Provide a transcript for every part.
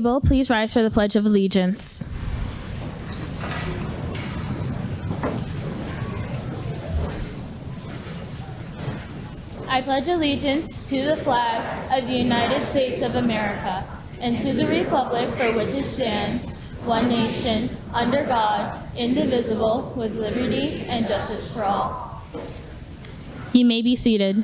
able, please rise for the Pledge of Allegiance. I pledge allegiance to the flag of the United States of America and to the republic for which it stands, one nation, under God, indivisible, with liberty and justice for all. You may be seated.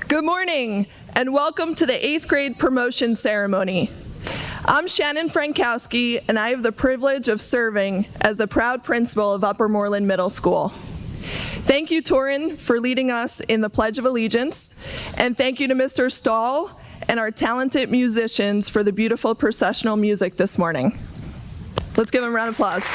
Good morning, and welcome to the 8th grade promotion ceremony. I'm Shannon Frankowski, and I have the privilege of serving as the proud principal of Upper Moreland Middle School. Thank you, Torin, for leading us in the Pledge of Allegiance, and thank you to Mr. Stahl and our talented musicians for the beautiful processional music this morning. Let's give them a round of applause.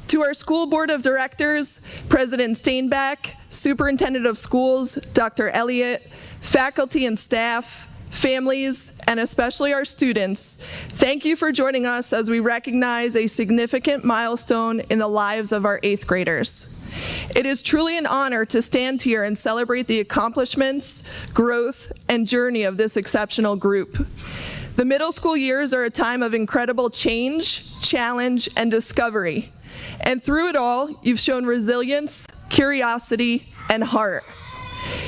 To our school board of directors, President Steinbach, Superintendent of Schools, Dr. Elliott, faculty and staff, families, and especially our students, thank you for joining us as we recognize a significant milestone in the lives of our 8th graders. It is truly an honor to stand here and celebrate the accomplishments, growth, and journey of this exceptional group. The middle school years are a time of incredible change, challenge, and discovery. And through it all, you've shown resilience, curiosity, and heart.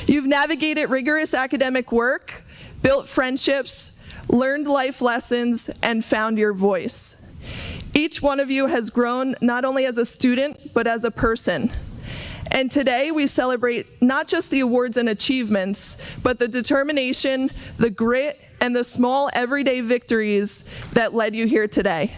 You've navigated rigorous academic work, built friendships, learned life lessons, and found your voice. Each one of you has grown not only as a student, but as a person. And today we celebrate not just the awards and achievements, but the determination, the grit, and the small everyday victories that led you here today.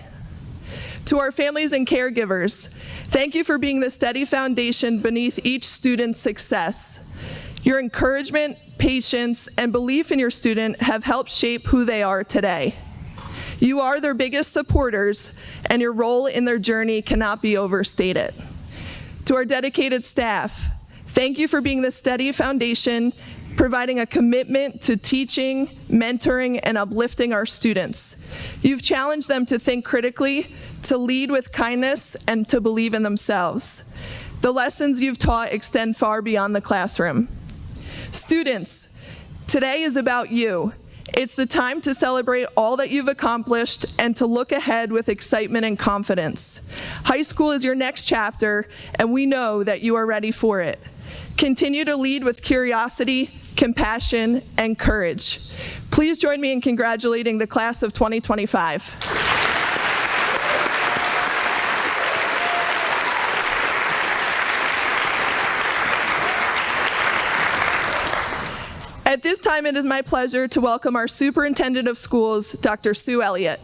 To our families and caregivers, thank you for being the steady foundation beneath each student's success. Your encouragement, patience, and belief in your student have helped shape who they are today. You are their biggest supporters, and your role in their journey cannot be overstated. To our dedicated staff, thank you for being the steady foundation, providing a commitment to teaching, mentoring, and uplifting our students. You've challenged them to think critically, to lead with kindness, and to believe in themselves. The lessons you've taught extend far beyond the classroom. Students, today is about you. It's the time to celebrate all that you've accomplished and to look ahead with excitement and confidence. High school is your next chapter, and we know that you are ready for it. Continue to lead with curiosity, compassion, and courage. Please join me in congratulating the class of 2025. At this time, it is my pleasure to welcome our Superintendent of Schools, Dr. Sue Elliott.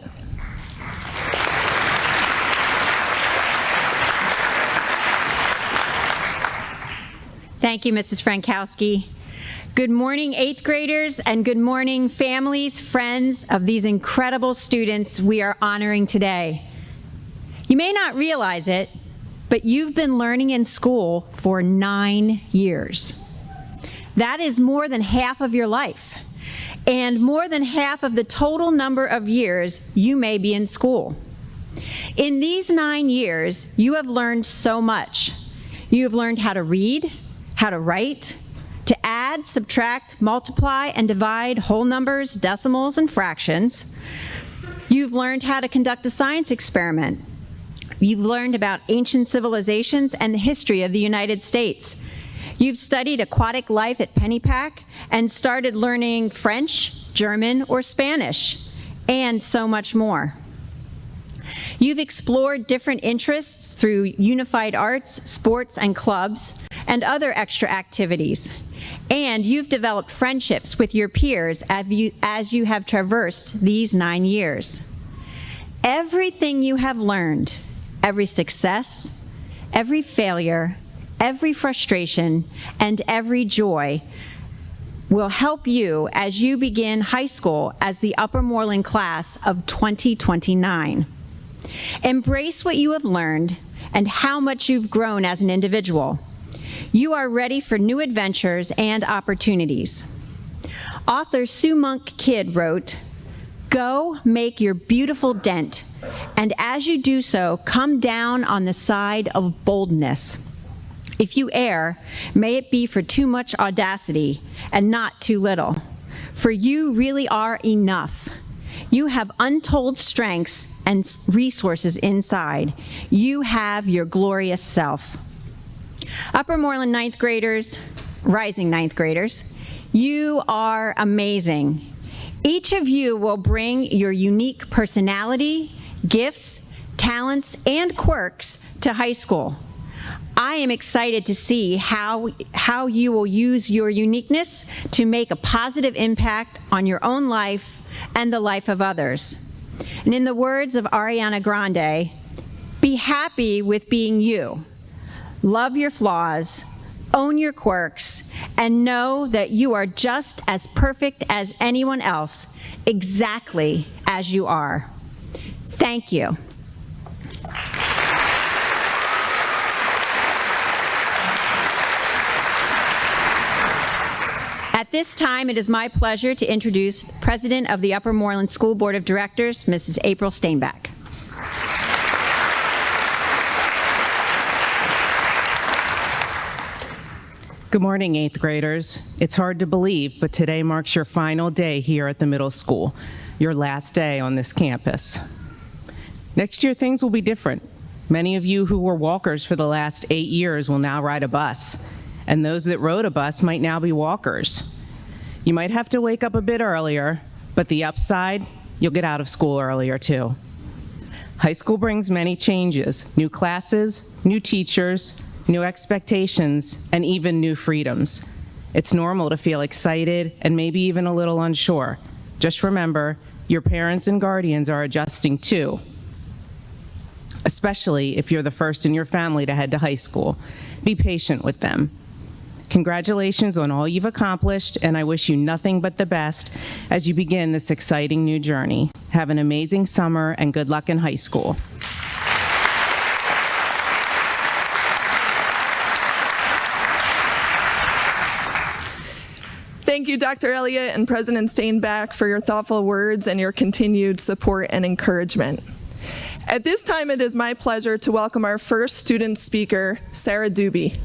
Thank you, Mrs. Frankowski. Good morning, 8th graders, and good morning, families, friends of these incredible students we are honoring today. You may not realize it, but you've been learning in school for 9 years. That is more than half of your life, and more than half of the total number of years you may be in school. In these 9 years, you have learned so much. You have learned how to read, how to write, to add, subtract, multiply, and divide whole numbers, decimals, and fractions. You've learned how to conduct a science experiment. You've learned about ancient civilizations and the history of the United States. You've studied aquatic life at Pennypack and started learning French, German, or Spanish, and so much more. You've explored different interests through unified arts, sports, and clubs, and other extra activities. And you've developed friendships with your peers as you have traversed these 9 years. Everything you have learned, every success, every failure, every frustration, and every joy will help you as you begin high school as the Upper Moreland class of 2029. Embrace what you have learned and how much you've grown as an individual. You are ready for new adventures and opportunities. Author Sue Monk Kidd wrote, Go make your beautiful dent, and as you do so, come down on the side of boldness. If you err, may it be for too much audacity and not too little, for you really are enough. You have untold strengths and resources inside. You have your glorious self. Upper Moreland ninth graders, rising ninth graders, you are amazing. Each of you will bring your unique personality, gifts, talents, and quirks to high school. I am excited to see how you will use your uniqueness to make a positive impact on your own life and the life of others. And in the words of Ariana Grande, be happy with being you. Love your flaws, own your quirks, and know that you are just as perfect as anyone else, exactly as you are. Thank you. At this time, it is my pleasure to introduce the President of the Upper Moreland School Board of Directors, Mrs. April Steinbach. Good morning, 8th graders. It's hard to believe, but today marks your final day here at the middle school, your last day on this campus. Next year, things will be different. Many of you who were walkers for the last 8 years will now ride a bus, and those that rode a bus might now be walkers. You might have to wake up a bit earlier, but the upside, you'll get out of school earlier too. High school brings many changes, new classes, new teachers, new expectations, and even new freedoms. It's normal to feel excited and maybe even a little unsure. Just remember, your parents and guardians are adjusting too, especially if you're the first in your family to head to high school. Be patient with them. Congratulations on all you've accomplished, and I wish you nothing but the best as you begin this exciting new journey. Have an amazing summer and good luck in high school. Thank you, Dr. Elliott and President Steinbach, for your thoughtful words and your continued support and encouragement. At this time, it is my pleasure to welcome our first student speaker, Sarah Doobie.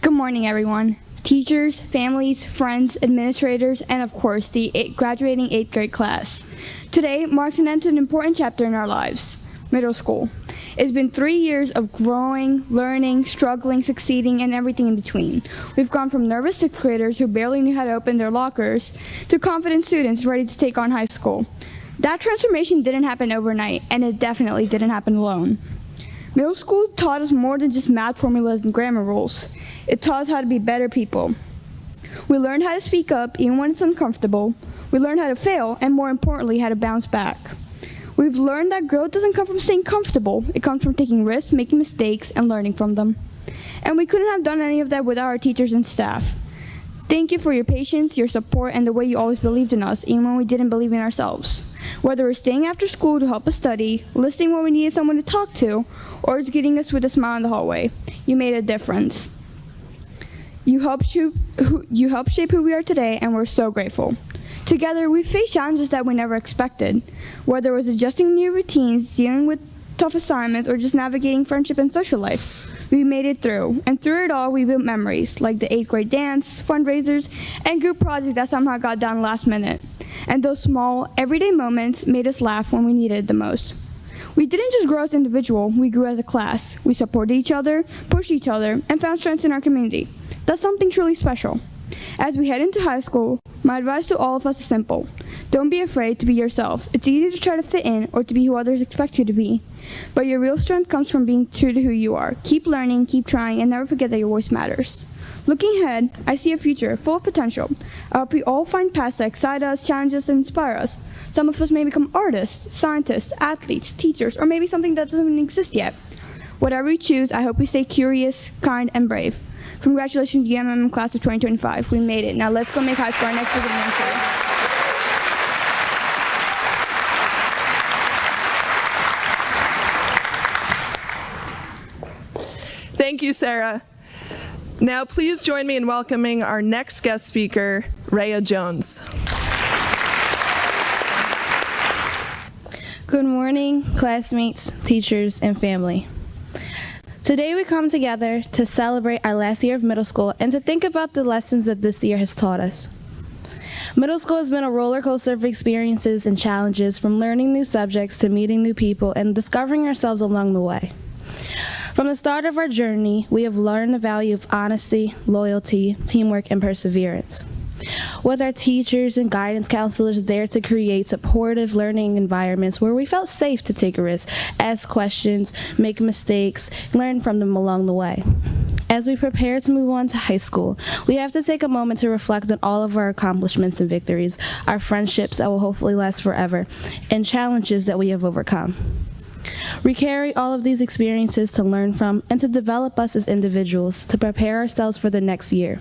Good morning, everyone. Teachers, families, friends, administrators, and of course, the graduating 8th grade class. Today marks an end to an important chapter in our lives, middle school. It's been 3 years of growing, learning, struggling, succeeding, and everything in between. We've gone from nervous 6th graders who barely knew how to open their lockers to confident students ready to take on high school. That transformation didn't happen overnight, and it definitely didn't happen alone. Middle school taught us more than just math formulas and grammar rules. It taught us how to be better people. We learned how to speak up even when it's uncomfortable. We learned how to fail, and more importantly, how to bounce back. We've learned that growth doesn't come from staying comfortable. It comes from taking risks, making mistakes, and learning from them. And we couldn't have done any of that without our teachers and staff. Thank you for your patience, your support, and the way you always believed in us, even when we didn't believe in ourselves. Whether we're staying after school to help us study, listening when we needed someone to talk to, or just greeting us with a smile in the hallway, you made a difference. You helped shape who we are today, and we're so grateful. Together, we faced challenges that we never expected, whether it was adjusting new routines, dealing with tough assignments, or just navigating friendship and social life. We made it through, and through it all, we built memories, like the 8th grade dance, fundraisers, and group projects that somehow got done last minute. And those small, everyday moments made us laugh when we needed it the most. We didn't just grow as an individual, we grew as a class. We supported each other, pushed each other, and found strengths in our community. That's something truly special. As we head into high school, my advice to all of us is simple. Don't be afraid to be yourself. It's easy to try to fit in or to be who others expect you to be. But your real strength comes from being true to who you are. Keep learning, keep trying, and never forget that your voice matters. Looking ahead, I see a future full of potential. I hope we all find paths that excite us, challenge us, and inspire us. Some of us may become artists, scientists, athletes, teachers, or maybe something that doesn't even exist yet. Whatever we choose, I hope we stay curious, kind, and brave. Congratulations, UMMS class of 2025. We made it. Now let's go make high school our next big adventure. Thank you, Sarah. Now please join me in welcoming our next guest speaker, Rhea Jones. Good morning, classmates, teachers, and family. Today we come together to celebrate our last year of middle school and to think about the lessons that this year has taught us. Middle school has been a roller coaster of experiences and challenges, from learning new subjects to meeting new people and discovering ourselves along the way. From the start of our journey, we have learned the value of honesty, loyalty, teamwork, and perseverance. With our teachers and guidance counselors there to create supportive learning environments where we felt safe to take a risk, ask questions, make mistakes, learn from them along the way. As we prepare to move on to high school, we have to take a moment to reflect on all of our accomplishments and victories, our friendships that will hopefully last forever, and challenges that we have overcome. We carry all of these experiences to learn from and to develop us as individuals to prepare ourselves for the next year.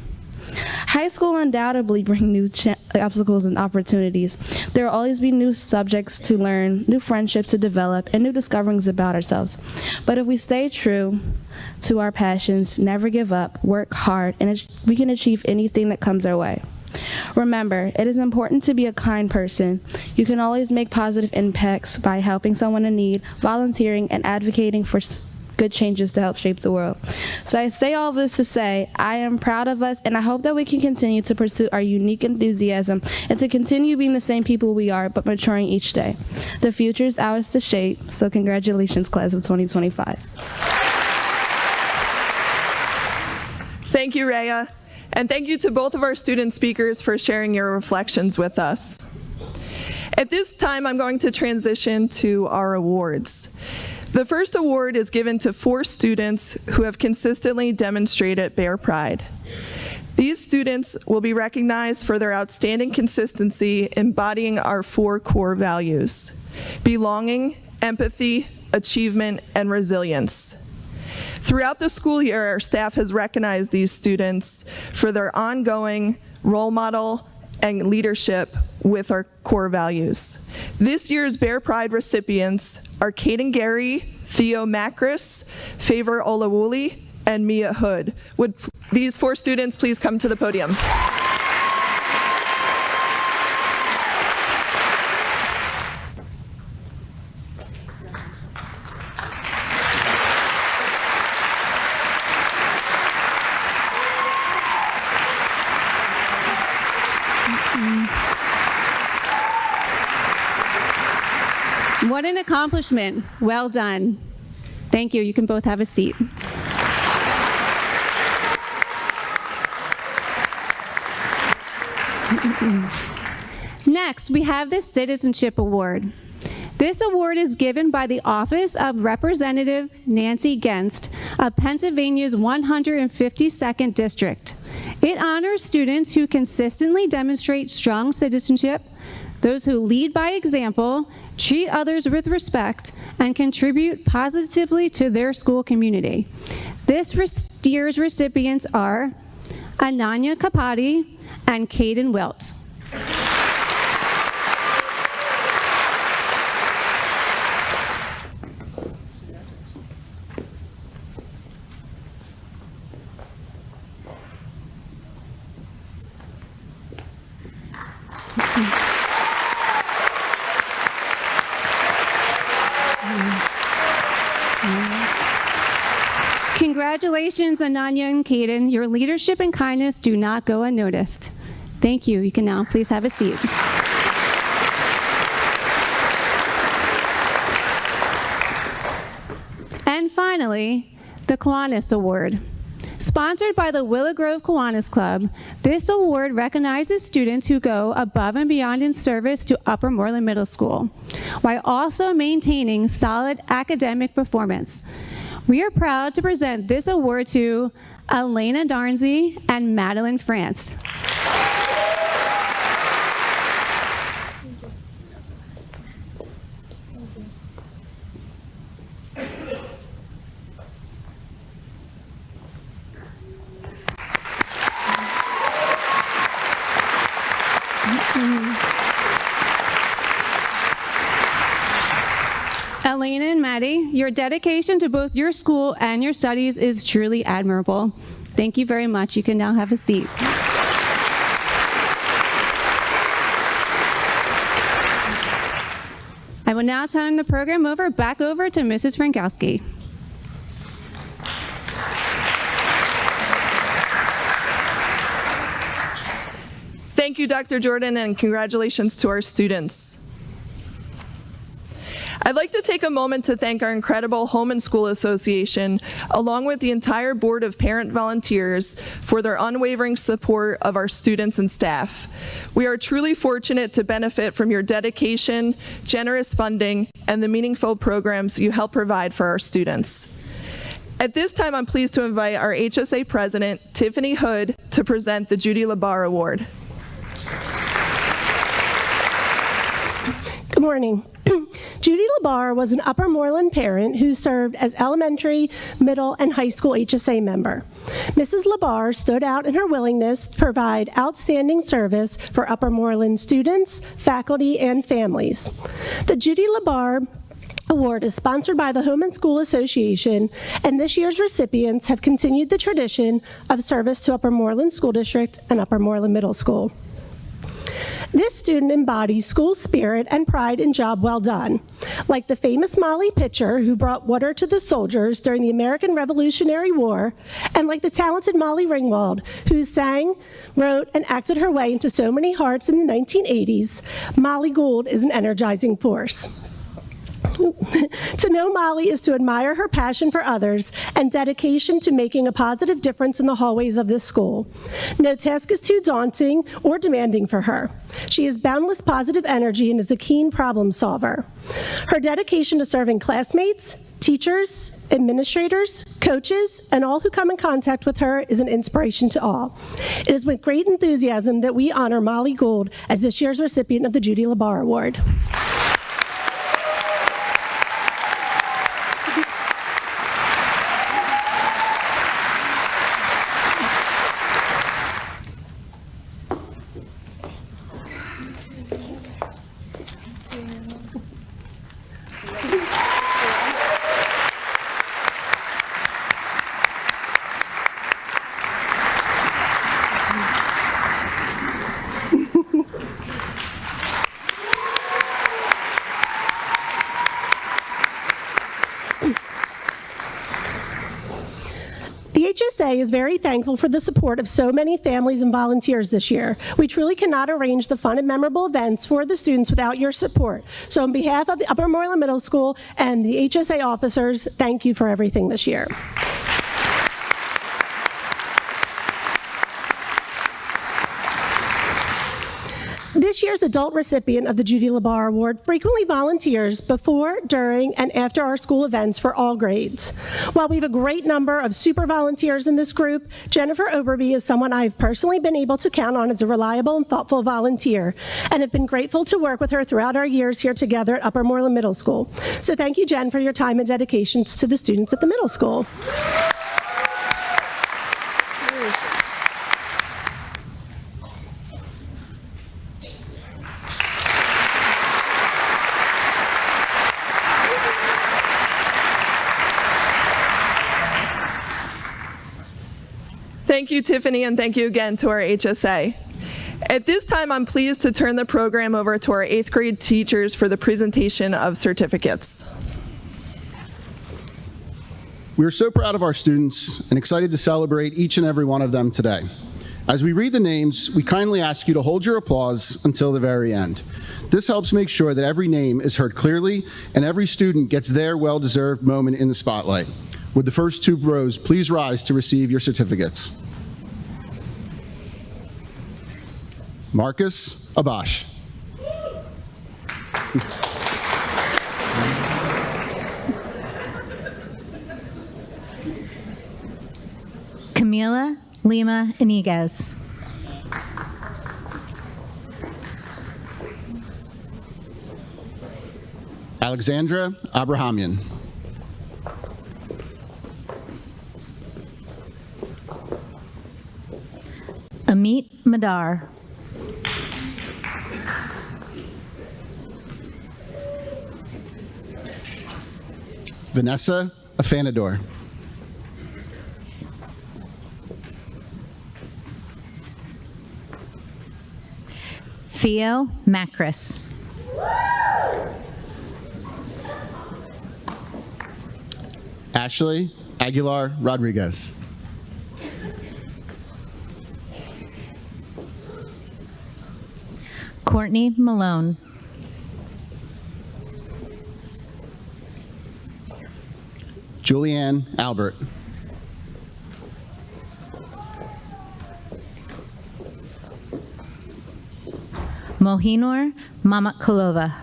High school undoubtedly brings new obstacles and opportunities. There will always be new subjects to learn, new friendships to develop, and new discoveries about ourselves. But if we stay true to our passions, never give up, work hard, and we can achieve anything that comes our way. Remember, it is important to be a kind person. You can always make positive impacts by helping someone in need, volunteering, and advocating for good changes to help shape the world. So I say all of this to say, I am proud of us, and I hope that we can continue to pursue our unique enthusiasm and to continue being the same people we are, but maturing each day. The future is ours to shape, so congratulations, class of 2025. Thank you, Rhea. And thank you to both of our student speakers for sharing your reflections with us. At this time, I'm going to transition to our awards. The first award is given to 4 students who have consistently demonstrated Bear Pride. These students will be recognized for their outstanding consistency embodying our 4 core values: belonging, empathy, achievement, and resilience. Throughout the school year, our staff has recognized these students for their ongoing role model and leadership with our core values. This year's Bear Pride recipients are Caden Gary, Theo Macris, Favor Olawuli, and Mia Hood. Would these 4 students please come to the podium? What an accomplishment. Well done. Thank you. You can both have a seat. Next, we have the Citizenship Award. This award is given by the Office of Representative Nancy Genst of Pennsylvania's 152nd District. It honors students who consistently demonstrate strong citizenship, those who lead by example, treat others with respect, and contribute positively to their school community. This year's recipients are Ananya Kapati and Caden Wilt. Congratulations, Ananya and Caden. Your leadership and kindness do not go unnoticed. Thank you. You can now please have a seat. And finally, the Kiwanis Award. Sponsored by the Willow Grove Kiwanis Club, this award recognizes students who go above and beyond in service to Upper Moreland Middle School, while also maintaining solid academic performance. We are proud to present this award to Elena Darnsey and Madeline France. Elena and Maddie, your dedication to both your school and your studies is truly admirable. Thank you very much. You can now have a seat. I will now turn the program back over to Mrs. Frankowski. Thank you, Dr. Jordan, and congratulations to our students. I'd like to take a moment to thank our incredible Home and School Association, along with the entire board of parent volunteers, for their unwavering support of our students and staff. We are truly fortunate to benefit from your dedication, generous funding, and the meaningful programs you help provide for our students. At this time, I'm pleased to invite our HSA President, Tiffany Hood, to present the Judy LaBarre Award. Good morning. Judy LaBarre was an Upper Moreland parent who served as elementary, middle, and high school HSA member. Mrs. LaBarre stood out in her willingness to provide outstanding service for Upper Moreland students, faculty, and families. The Judy LaBarre Award is sponsored by the Home and School Association, and this year's recipients have continued the tradition of service to Upper Moreland School District and Upper Moreland Middle School. This student embodies school spirit and pride in job well done. Like the famous Molly Pitcher, who brought water to the soldiers during the American Revolutionary War, and like the talented Molly Ringwald, who sang, wrote, and acted her way into so many hearts in the 1980s, Molly Gould is an energizing force. To know Molly is to admire her passion for others and dedication to making a positive difference in the hallways of this school. No task is too daunting or demanding for her. She has boundless positive energy and is a keen problem solver. Her dedication to serving classmates, teachers, administrators, coaches, and all who come in contact with her is an inspiration to all. It is with great enthusiasm that we honor Molly Gould as this year's recipient of the Judy LaBarre Award. HSA is very thankful for the support of so many families and volunteers this year. We truly cannot arrange the fun and memorable events for the students without your support. So on behalf of the Upper Moreland Middle School and the HSA officers, thank you for everything this year. This year's adult recipient of the Judy LaBarre Award frequently volunteers before, during, and after our school events for all grades. While we have a great number of super volunteers in this group, Jennifer Oberby is someone I've personally been able to count on as a reliable and thoughtful volunteer, and have been grateful to work with her throughout our years here together at Upper Moreland Middle School. So thank you, Jen, for your time and dedication to the students at the middle school. Thank you, Tiffany, and thank you again to our HSA. At this time, I'm pleased to turn the program over to our 8th grade teachers for the presentation of certificates. We are so proud of our students and excited to celebrate each and every one of them today. As we read the names, we kindly ask you to hold your applause until the very end. This helps make sure that every name is heard clearly and every student gets their well-deserved moment in the spotlight. Would the first 2 rows please rise to receive your certificates? Marcus Abash. Camila Lima Iniguez. Alexandra Abrahamian. Amit Madar. Vanessa Afanador. Theo Macris. Ashley Aguilar Rodriguez. Courtney Malone. Julianne Albert. Mohinur Mamatkulova.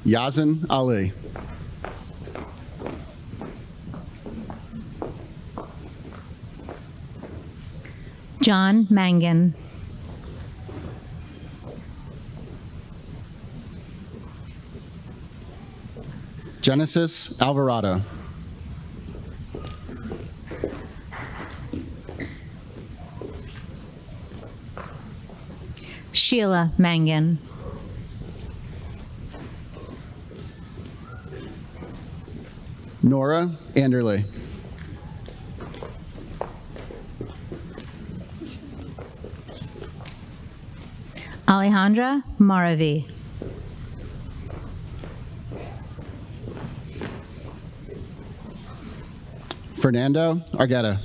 Yazin Ali. John Mangan. Genesis Alvarado. Sheila Mangan. Nora Anderley. Alejandra Maravi. Fernando Argueta.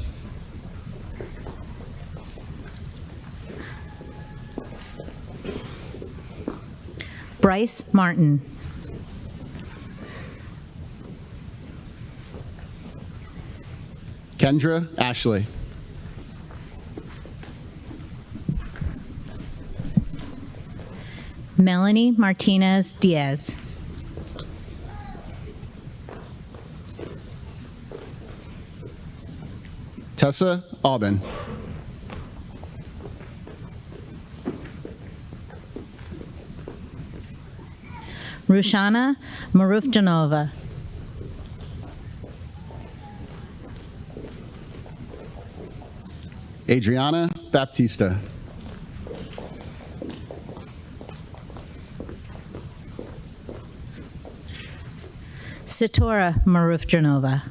Bryce Martin. Kendra Ashley. Melanie Martinez Diaz. Tessa Aubin. Rushana Marufjanova. Adriana Baptista. Sitora Marufjanova.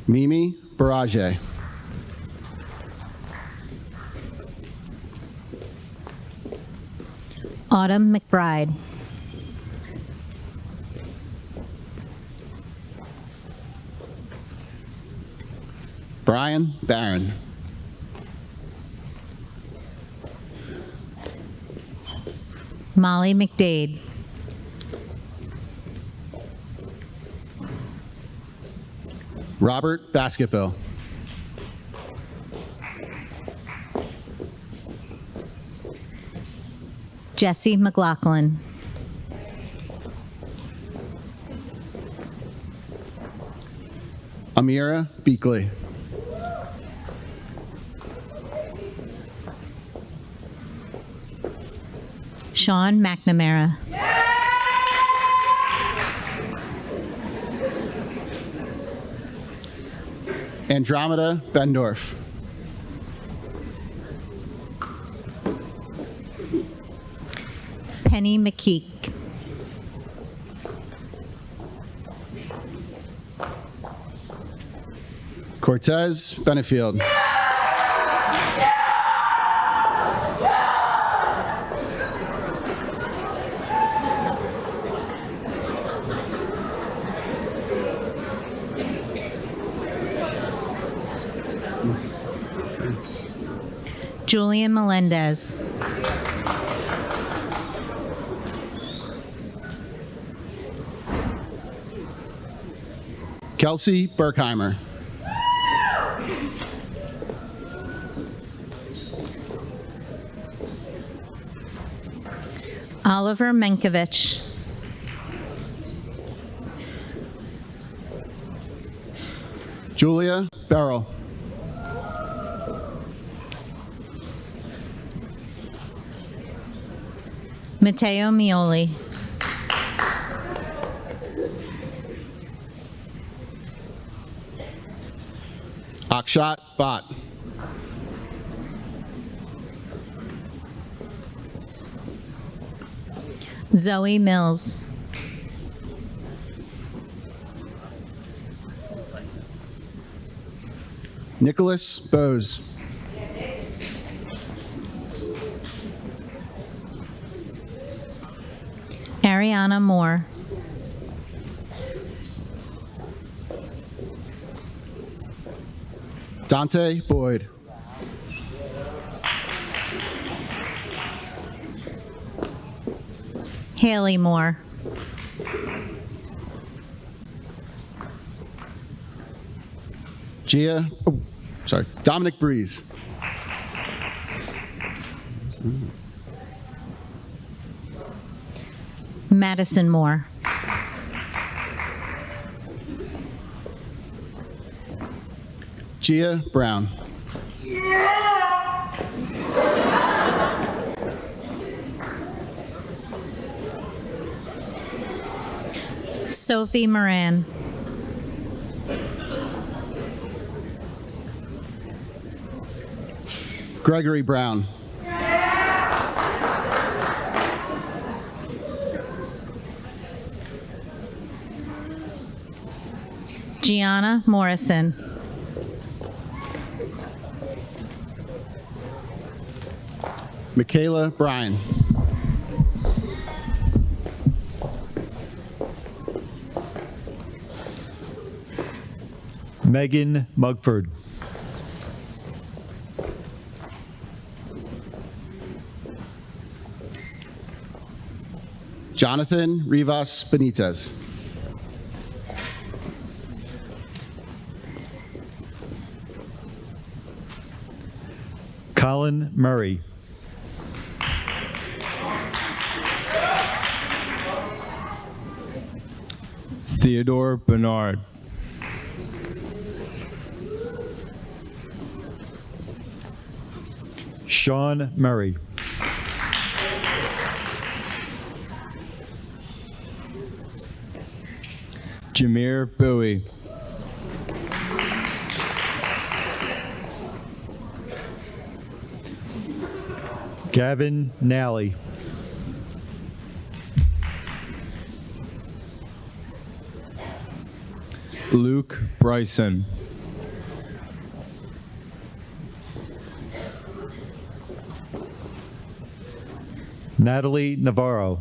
Mimi Barrage. Autumn McBride. Brian Barron. Molly McDade. Robert Basketbill. Jesse McLaughlin. Amira Beakley. Sean McNamara. Andromeda Bendorf. Penny McKeek. Cortez Benefield. Julian Melendez. Kelsey Berkheimer. Oliver Menkovich. Julia Beryl. Matteo Mioli. Akshat Bhatt. Zoe Mills. Nicholas Bose. Mariana Moore. Dante Boyd. Haley Moore. Dominic Breeze. Madison Moore. Gia Brown. Sophie Moran. Gregory Brown. Gianna Morrison. Michaela Bryan. Megan Mugford. Jonathan Rivas Benitez. Colin Murray. Theodore Bernard. Sean Murray. Jameer Bowie. Gavin Nally. Luke Bryson. Natalie Navarro.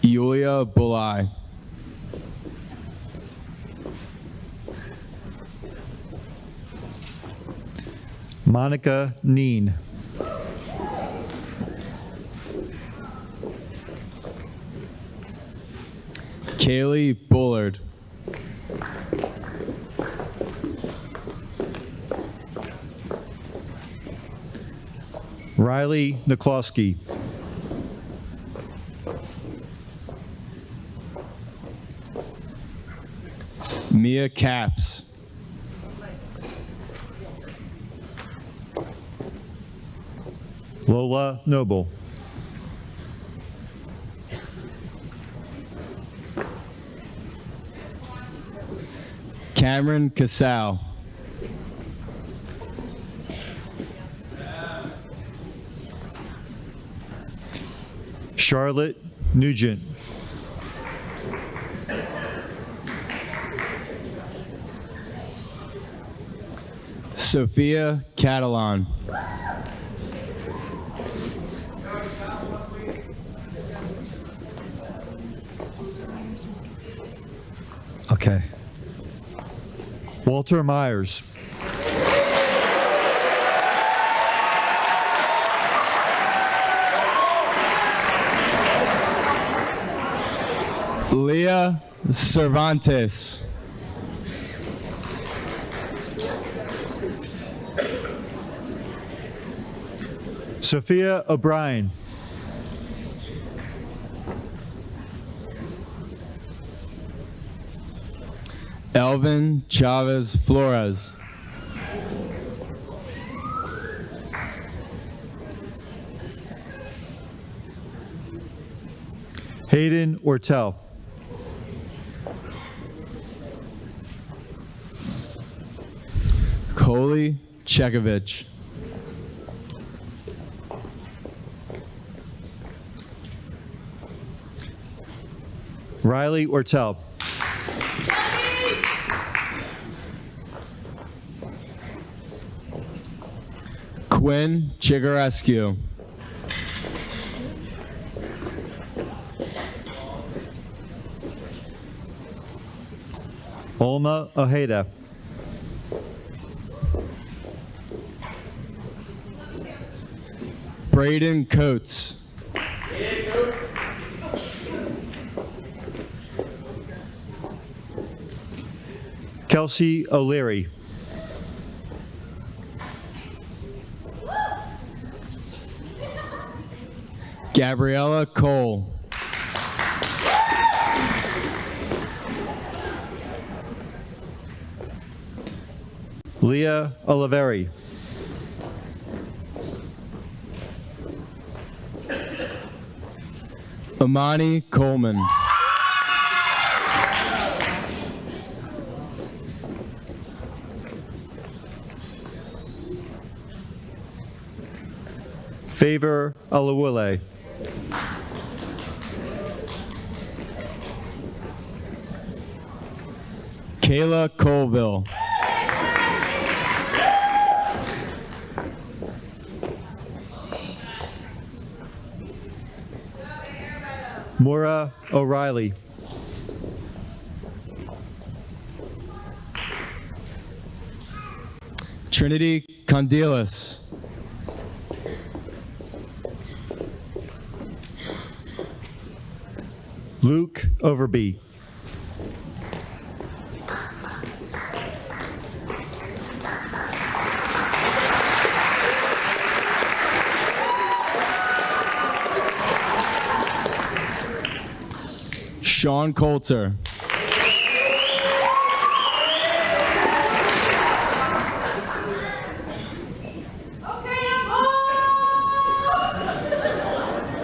Yulia Bulai. Monica Neen. Kaylee Bullard. Riley Niklowski. Mia Capps. Lola Noble. Cameron Casal. Charlotte Nugent. Sophia Catalan. Okay. Walter Myers. Leah Cervantes. Sophia O'Brien. Elvin Chavez Flores. Hayden Ortel. Coley Chekovich. Riley Ortel. Quinn Chigarescu. Olma Ojeda. Braden Coates. Kelsey O'Leary. Gabriella Cole. Leah Oliveri. Amani Coleman. Favor Alawule. Kayla Colville. Maura O'Reilly. Trinity Condelis. Luke Overby. Sean Coulter.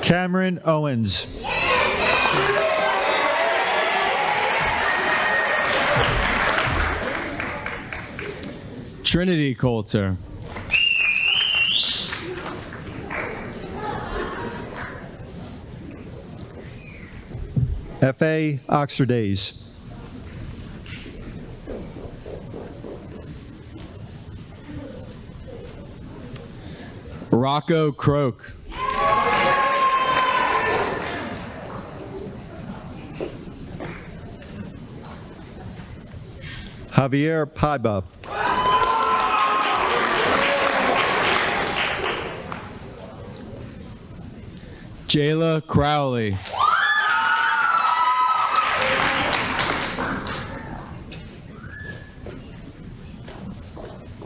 Cameron Owens. Trinity Coulter. F.A. Oxerdays. Rocco Croak. Javier Paiba. Jayla Crowley.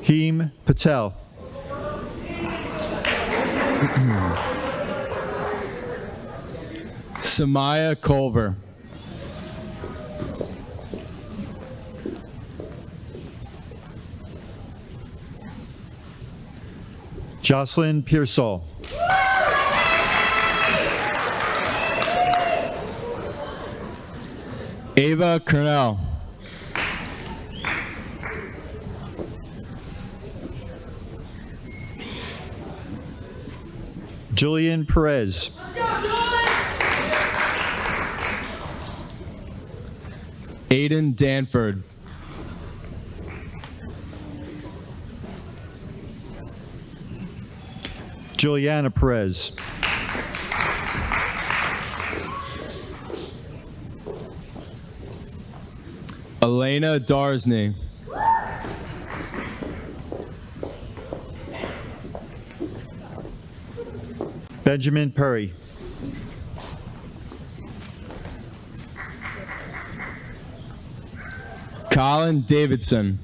Heem Patel. Samaya Culver. Jocelyn Pearsall. Ava Cornell. Julian Perez. Aiden Danford. Juliana Perez. Elena Darsney. Benjamin Perry. Colin Davidson.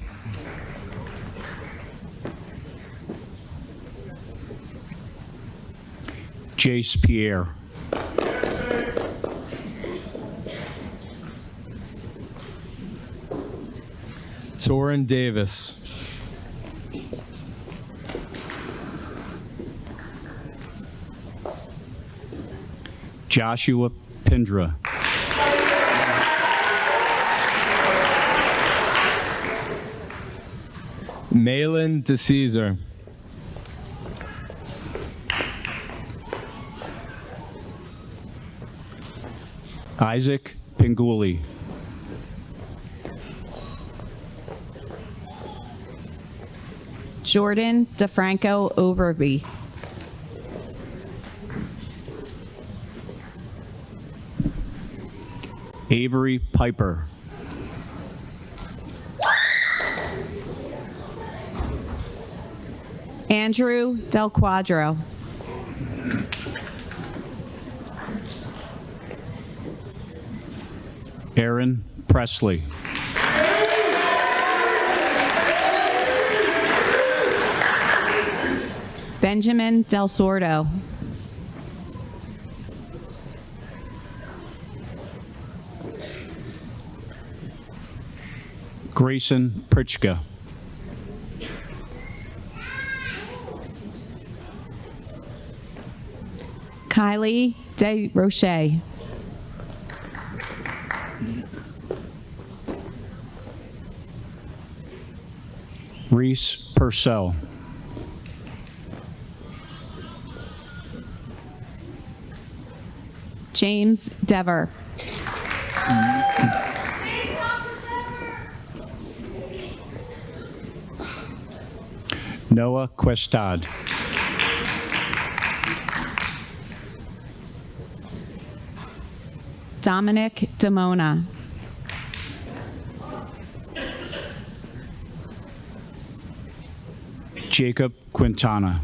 Jace Pierre. Torin Davis. Joshua Pindra. Malin DeCesar. Isaac Pinguli. Jordan DeFranco Overby. Avery Piper. Andrew Del Quadro. Aaron Presley. Benjamin Del Sordo. Grayson Pritchka. Kylie De Roche. Reese Purcell. James Dever. Noah Questad. Dominic Demona. Jacob Quintana.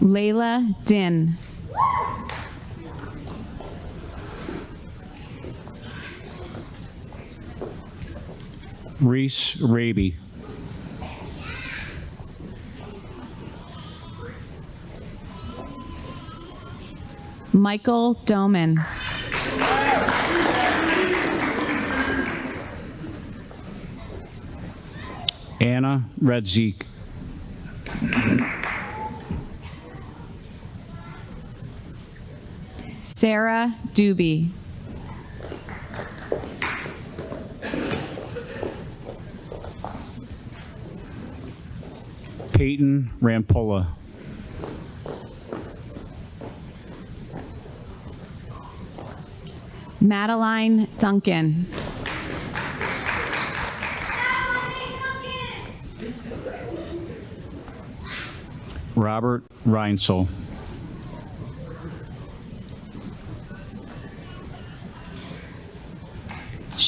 Layla Din. Reese Raby. Michael Doman. Anna Redzik. Sarah Doobie. Peyton Rampolla. Madeline Duncan. Robert Reinsel.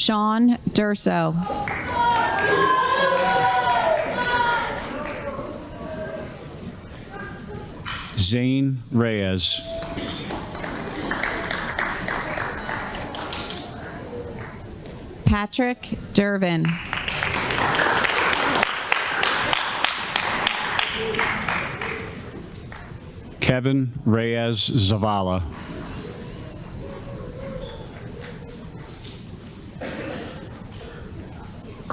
Sean Durso. Zane Reyes. Patrick Durbin. Kevin Reyes Zavala.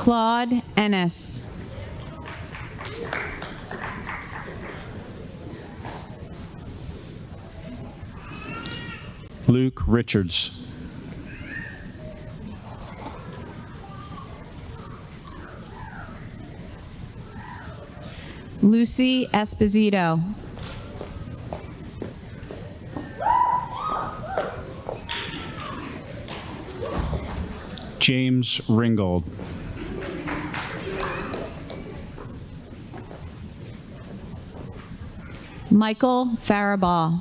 Claude Ennis. Luke Richards. Lucy Esposito. James Ringgold. Michael Faraball.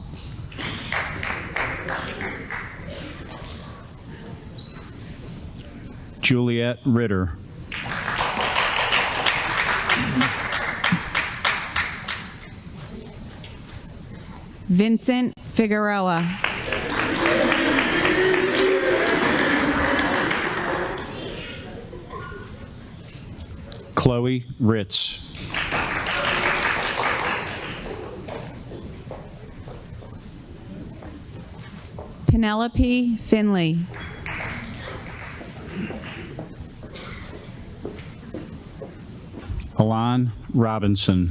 Juliet Ritter. Vincent Figueroa. Chloe Ritz. Penelope Finley. Alon Robinson.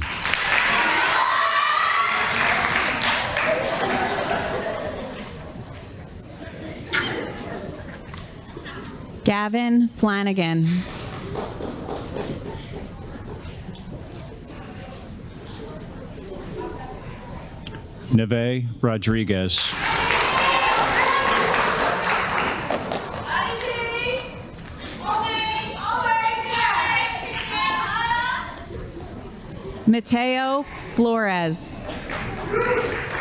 Gavin Flanagan. Neve Rodriguez. Mateo Flores.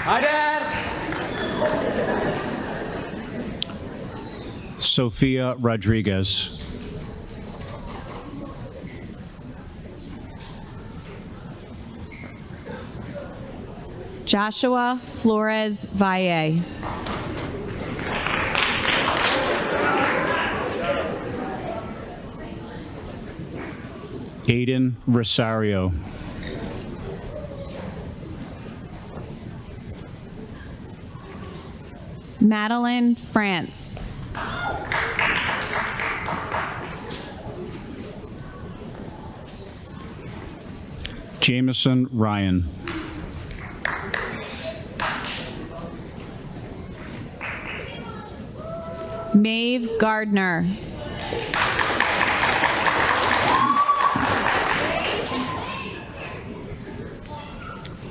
Hi, Dad. Sophia Rodriguez. Joshua Flores Valle. Aiden Rosario. Madeline France. Jameson Ryan. Maeve Gardner.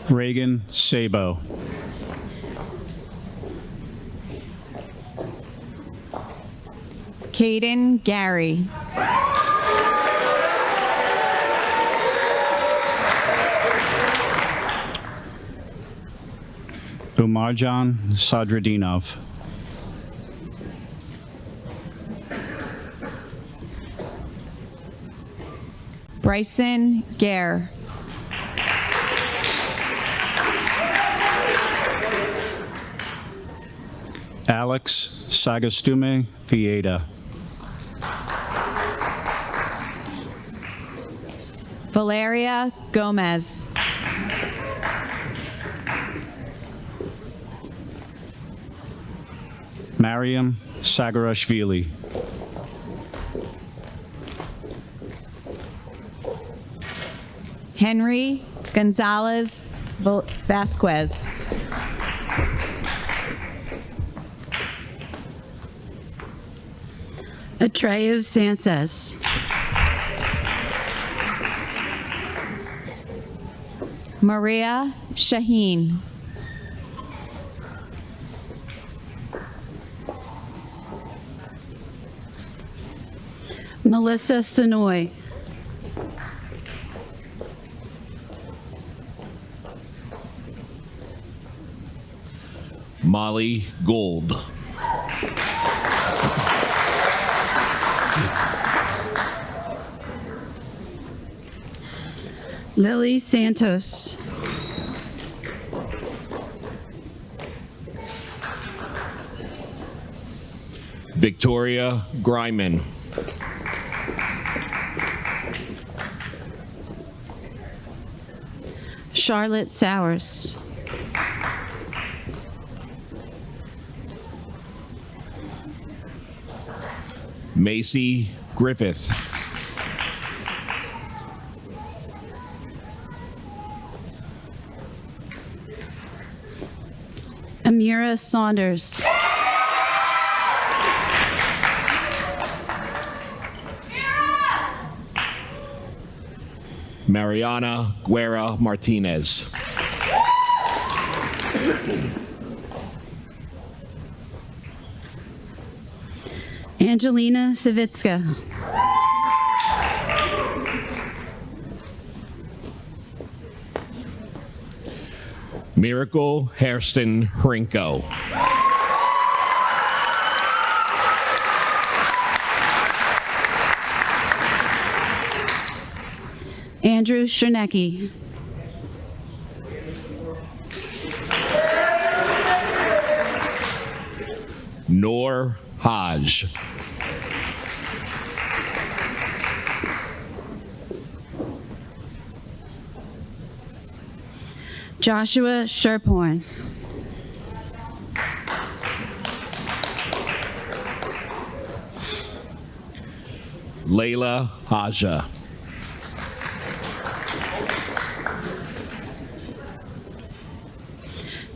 Reagan Sabo. Caden Gary. Umarjan Sadradinov. Bryson Gare. Alex Sagastume Vieda. Valeria Gomez. Mariam Sagarashvili. Henry Gonzalez Vasquez. Atreyu Sanchez. Maria Shaheen. Melissa Sonoy. Molly Gold. Lily Santos. Victoria Greiman. Charlotte Sowers. Macy Griffith. Amira Saunders. Mariana Guerra Martinez. Angelina Savitska. Miracle Hairston Hrinko. Andrew Chernecki. Noor Haj. Joshua Sherporn. Layla Haja.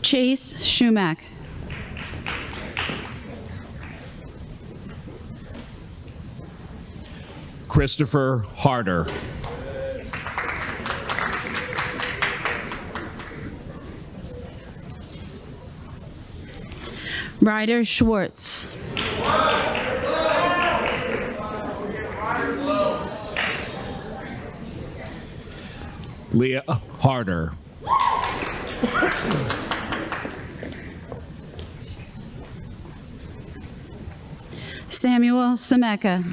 Chase Shumack. Christopher Harder. Ryder Schwartz. Leah Harder. Samuel Semeka.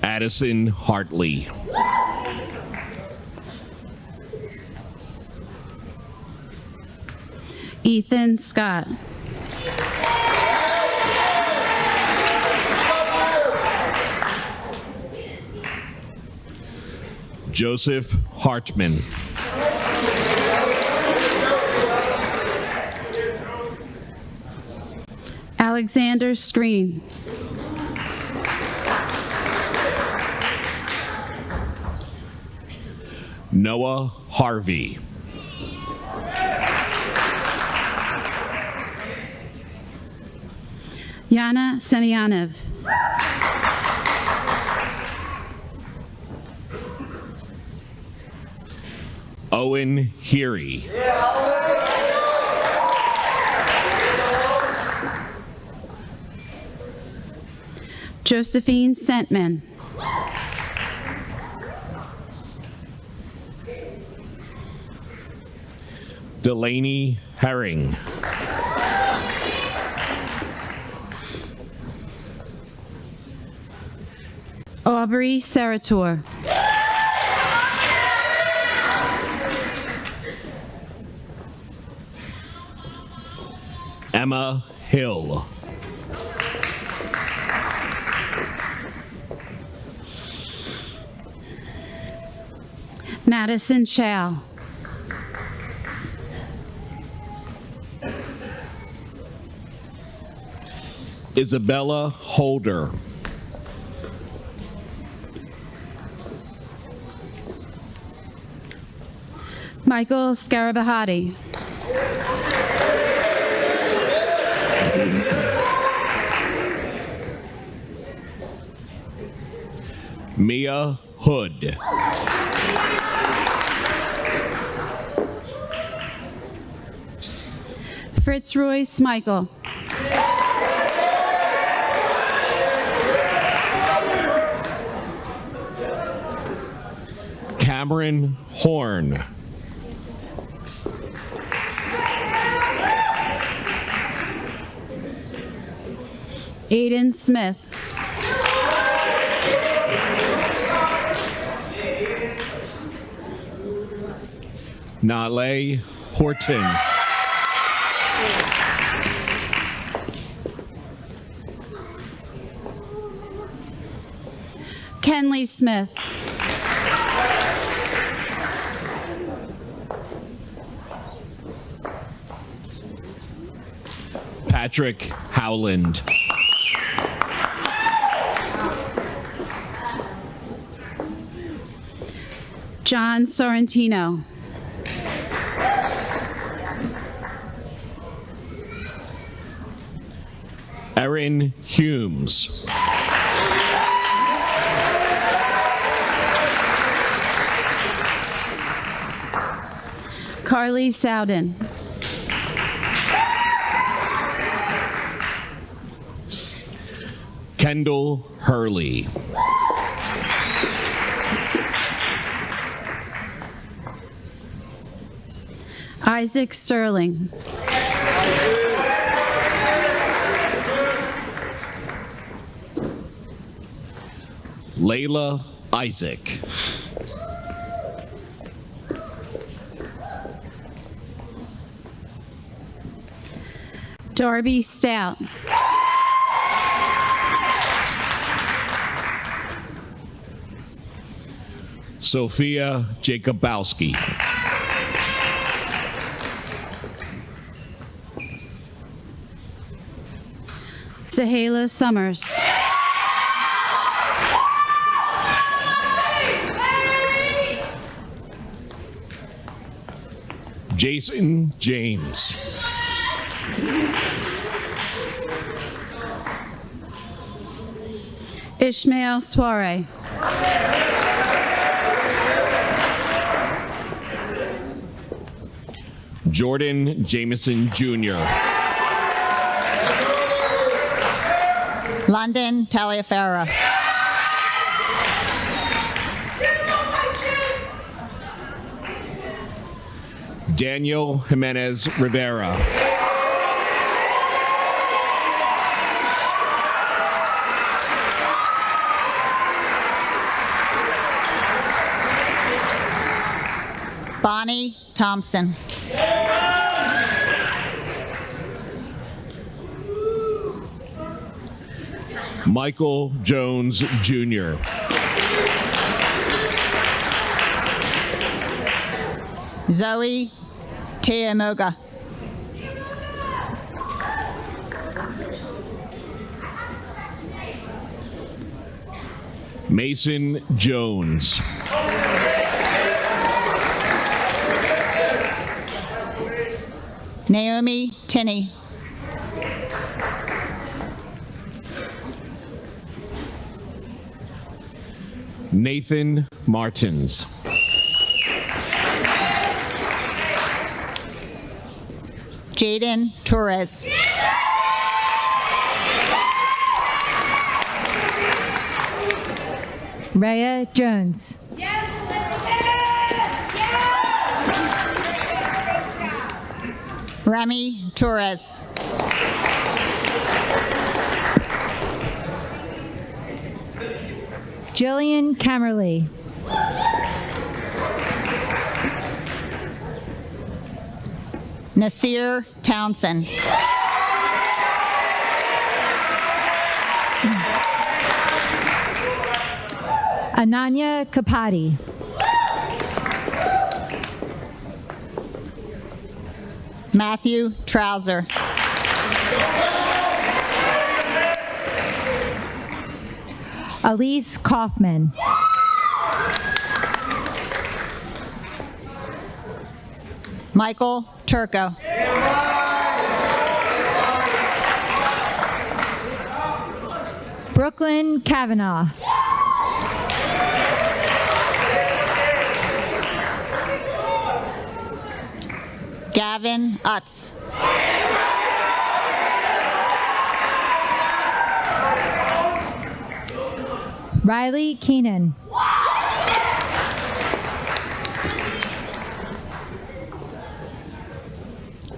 Addison Hartley. Ethan Scott. Joseph Hartman. Alexander Screen. Noah Harvey. Yana Semyanov. Owen Heary. Josephine Sentman. Delaney Herring. Aubrey Serator. Emma Hill. Madison Chow. Isabella Holder. Michael Scarabahati. Mia Hood. Fitzroy Smichael. Cameron Horn. Aiden Smith. Nale Horton. Kenley Smith. Patrick Howland. John Sorrentino. Erin Humes. Carly Sowden. Kendall Hurley. Isaac Sterling. Layla Isaac. Darby Stout. Sophia Jacobowski. Sahala Summers. Jason James. Ishmael Soare. Jordan Jameson Jr. London Taliaferro. Daniel Jimenez Rivera. Bonnie Thompson. Michael Jones Jr. Zoe Teamoga. Mason Jones. Naomi Tinney. Nathan Martins. Jaden Torres. Rhea Jones. Remy Torres. Jillian Camerly. Nasir Townsend. Ananya Kapati. Matthew Trouser. Elise Kaufman. Michael Turco. Brooklyn Kavanaugh. Gavin Utz. Riley Keenan.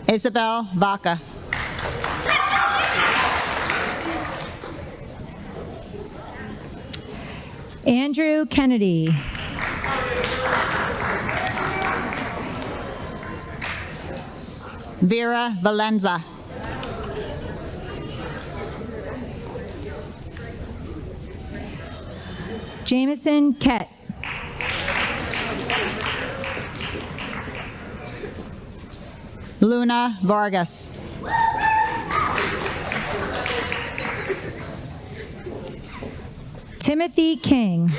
Isabel Vaca. Andrew Kennedy. Vera Valenza. Jameson Kett. Luna Vargas. Timothy King.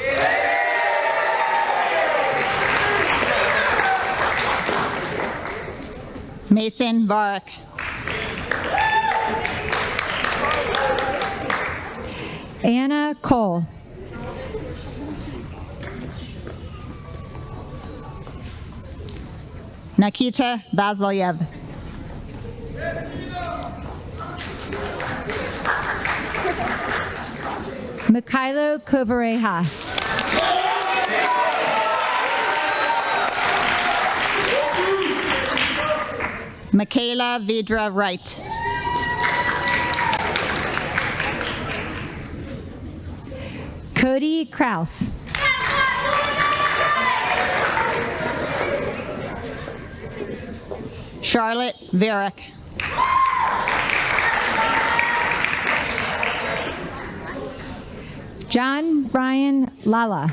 Mason Varick. Anna Cole. Nikita Vasilyev. Mikhailo Kovareha. Michaela Vidra Wright. Cody Kraus. Charlotte Varick. John Ryan Lala.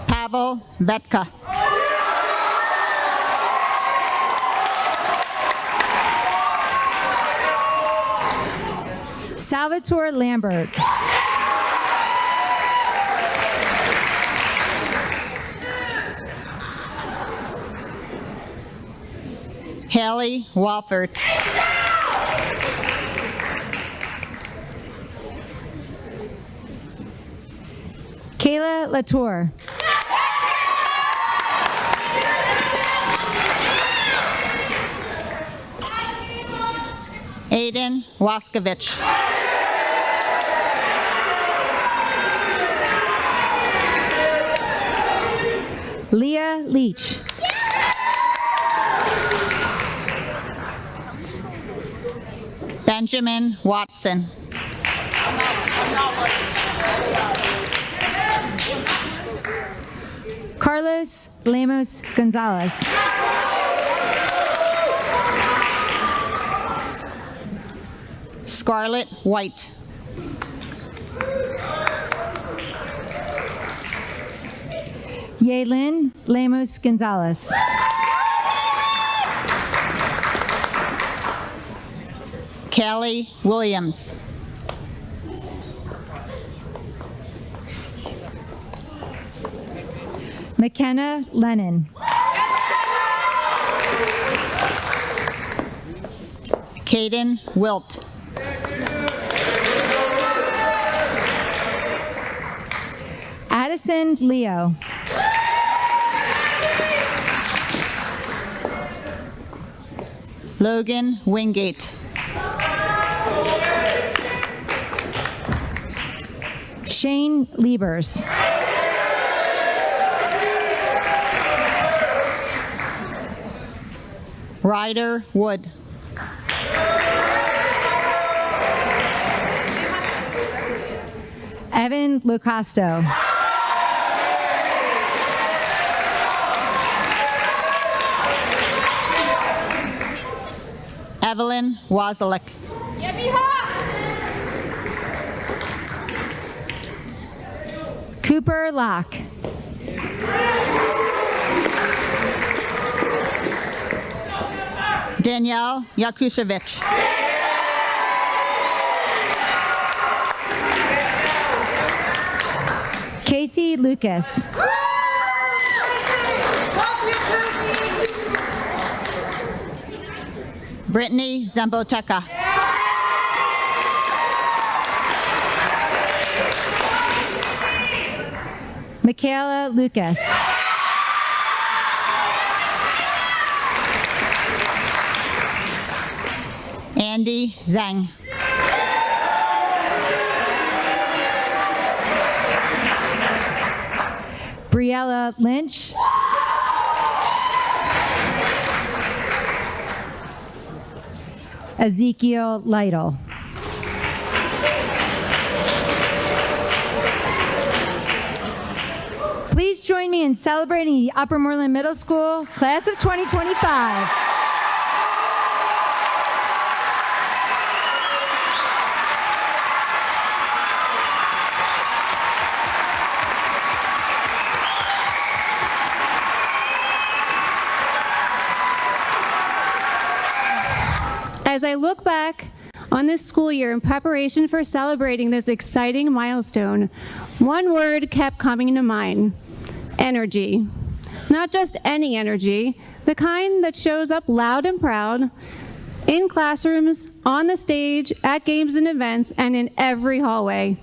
Pavel Vetka. Salvatore Lambert. Haley Walford. Kayla Latour. Aiden Waskovich. Leah Leach. Benjamin Watson. Carlos Lemos Gonzalez. Scarlett White. Yaelin Lemos Gonzalez. Callie Williams. McKenna Lennon. Caden Wilt. Addison Leo. Logan Wingate. Shane Liebers. Ryder Wood. Evan Lucasto. Evelyn Wazalik. Cooper Locke. Danielle Yakushevich. Casey Lucas. Brittany Zamboteka. Michaela Lucas. Andy Zhang. Briella Lynch. Ezekiel Lytle. Please join me in celebrating the Upper Moreland Middle School Class of 2025. As I look back on this school year in preparation for celebrating this exciting milestone, one word kept coming to mind: energy. Not just any energy, the kind that shows up loud and proud in classrooms, on the stage, at games and events, and in every hallway.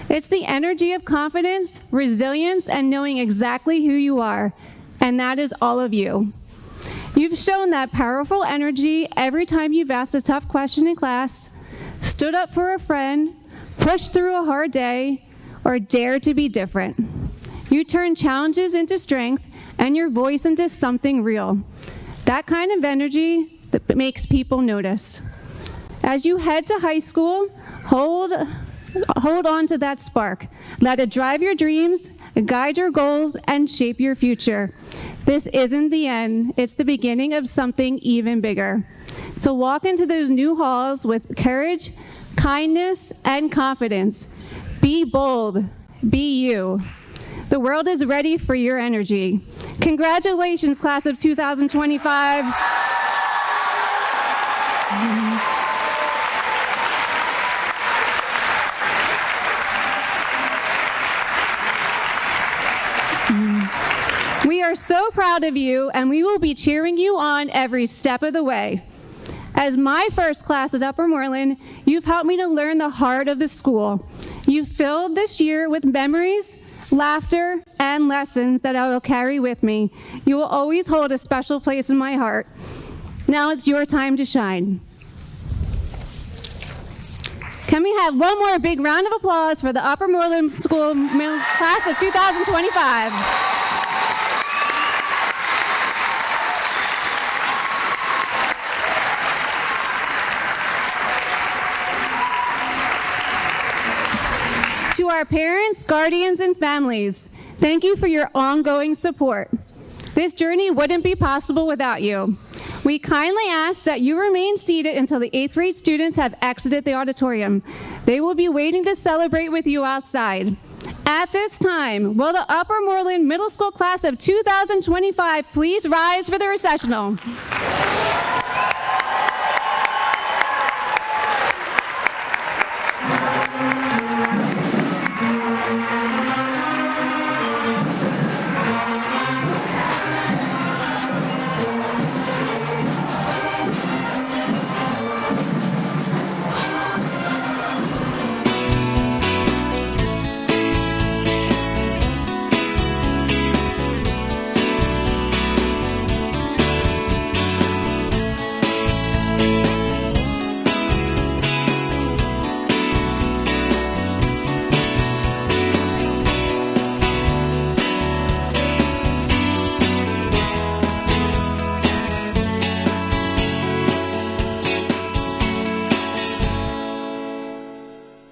It's the energy of confidence, resilience, and knowing exactly who you are, and that is all of you. You've shown that powerful energy every time you've asked a tough question in class, stood up for a friend, pushed through a hard day, or dared to be different. You turn challenges into strength and your voice into something real. That kind of energy that makes people notice. As you head to high school, hold on to that spark. Let it drive your dreams, guide your goals, and shape your future. This isn't the end, it's the beginning of something even bigger. So walk into those new halls with courage, kindness, and confidence. Be bold, be you. The world is ready for your energy. Congratulations, class of 2025. We are so proud of you, and we will be cheering you on every step of the way. As my first class at Upper Moreland, you've helped me to learn the heart of the school. You've filled this year with memories, laughter, and lessons that I will carry with me. You will always hold a special place in my heart. Now it's your time to shine. Can we have one more big round of applause for the Upper Moreland School class of 2025? To our parents, guardians, and families, thank you for your ongoing support. This journey wouldn't be possible without you. We kindly ask that you remain seated until the 8th grade students have exited the auditorium. They will be waiting to celebrate with you outside. At this time, will the Upper Moreland Middle School class of 2025 please rise for the recessional?